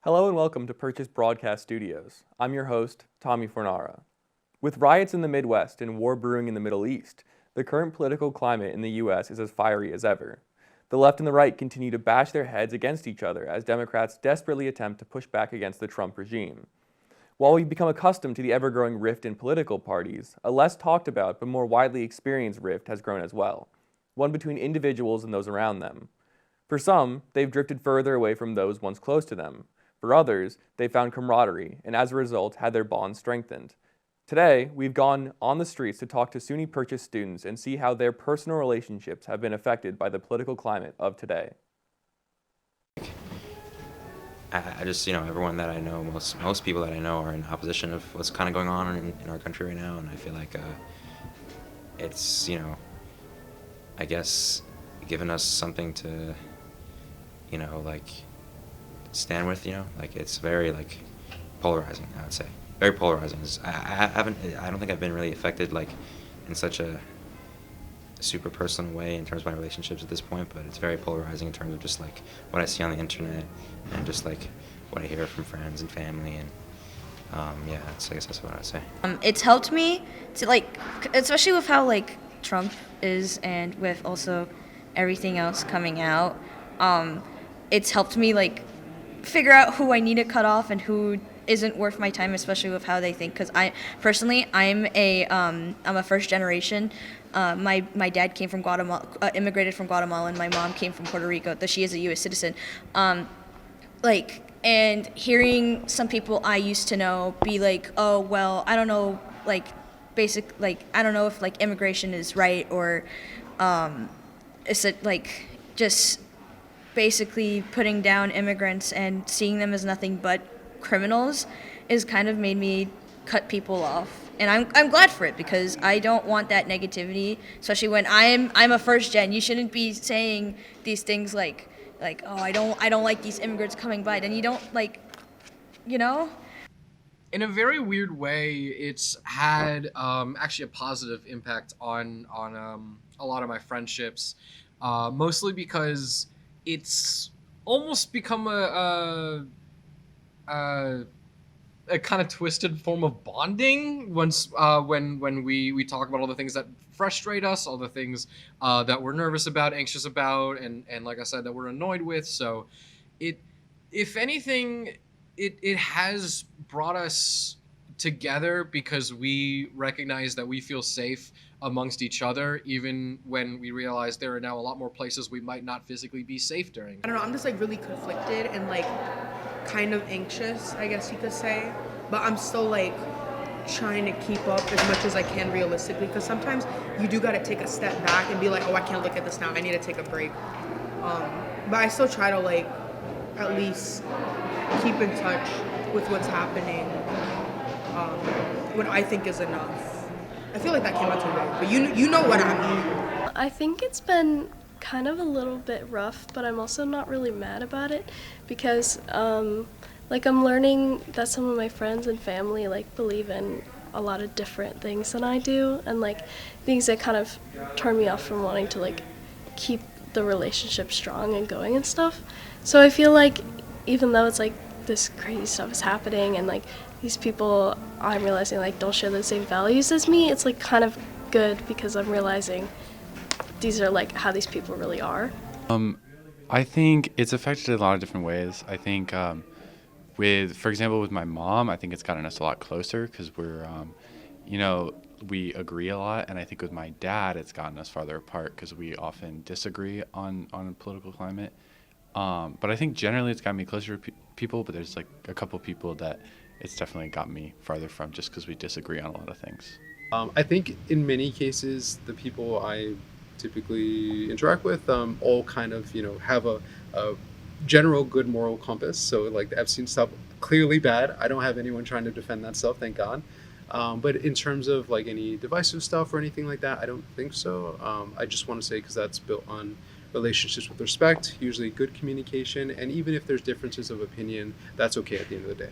Hello and welcome to Purchase Broadcast Studios. I'm your host, Tommy Fornara. With riots in the Midwest and war brewing in the Middle East, the current political climate in the U.S. is as fiery as ever. The left and the right continue to bash their heads against each other as Democrats desperately attempt to push back against the Trump regime. While we've become accustomed to the ever-growing rift in political parties, a less talked about but more widely experienced rift has grown as well, one between individuals and those around them. For some, they've drifted further away from those once close to them. For others, they found camaraderie and as a result had their bonds strengthened. Today, we've gone on the streets to talk to SUNY Purchase students and see how their personal relationships have been affected by the political climate of today. I just, everyone that I know, most people that I know are in opposition of what's kind of going on in our country right now, and I feel like it's, I guess, given us something to, stand with, it's very, polarizing, I would say. Very polarizing. I don't think I've been really affected, in such a super personal way in terms of my relationships at this point, but it's very polarizing in terms of just, what I see on the internet and just, what I hear from friends and family, and, I guess that's what I would say. It's helped me to, especially with how, Trump is and with also everything else coming out, it's helped me, figure out who I need to cut off and who isn't worth my time, especially with how they think. Because I'm a first generation. My dad came from Guatemala, immigrated from Guatemala, and my mom came from Puerto Rico. Though she is a U.S. citizen. And hearing some people I used to know be like, oh well, I don't know, I don't know if immigration is right or, is it just basically putting down immigrants and seeing them as nothing but criminals is kind of made me cut people off. And I'm glad for it because I don't want that negativity, especially when I'm a first gen. You shouldn't be saying these things like oh I don't like these immigrants coming by. Then you don't In a very weird way, it's had actually a positive impact on a lot of my friendships, mostly because it's almost become a kind of twisted form of bonding once when we talk about all the things that frustrate us, all the things that we're nervous about, anxious about, and like I said, that we're annoyed with. So if anything, it has brought us together because we recognize that we feel safe amongst each other, even when we realize there are now a lot more places we might not physically be safe during. I don't know, I'm just really conflicted and kind of anxious, I guess you could say. But I'm still trying to keep up as much as I can realistically, because sometimes you do got to take a step back and be like, oh, I can't look at this now, I need to take a break. But I still try to at least keep in touch with what's happening, what I think is enough. I feel like that came out too late, but you know what I mean. I think it's been kind of a little bit rough, but I'm also not really mad about it because I'm learning that some of my friends and family believe in a lot of different things than I do, and things that kind of turn me off from wanting to keep the relationship strong and going and stuff. So I feel even though it's this crazy stuff is happening and these people I'm realizing don't share the same values as me, it's kind of good because I'm realizing these are how these people really are. I think it's affected in a lot of different ways. I think for example, with my mom, I think it's gotten us a lot closer because we're, we agree a lot. And I think with my dad, it's gotten us farther apart because we often disagree on political climate. But I think generally it's gotten me closer to people, but there's a couple people that it's definitely got me farther from just because we disagree on a lot of things. I think in many cases, the people I typically interact with all kind of, have a general good moral compass. So the Epstein stuff, clearly bad. I don't have anyone trying to defend that stuff, thank God. But in terms of any divisive stuff or anything like that, I don't think so. I just want to say, because that's built on relationships with respect, usually good communication, and even if there's differences of opinion, that's okay at the end of the day.